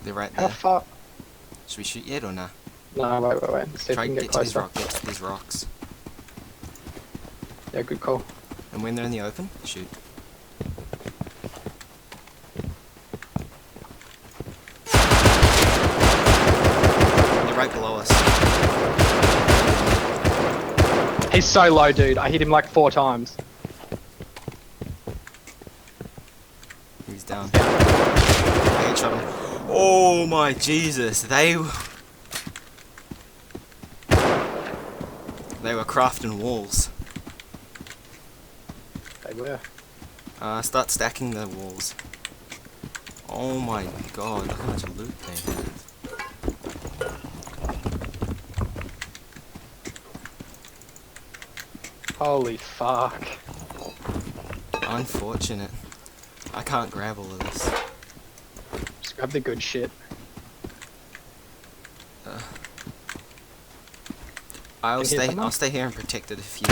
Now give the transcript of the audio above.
They're right How there. far? Should we shoot yet or nah? No, wait. Let's see if Try we and can get get to these closer. get to these rocks. Yeah, good call. And when they're in the open, shoot. They're right below us. He's so low, dude. I hit him like 4 times. He's down. I headshot him. Oh my Jesus! They were crafting walls. They were. Start stacking the walls. Oh my God! Look how much loot they have. Holy fuck. Unfortunate. I can't grab all of this. Just grab the good shit. I'll Can you hear stay. someone? I'll stay here and protect it if you.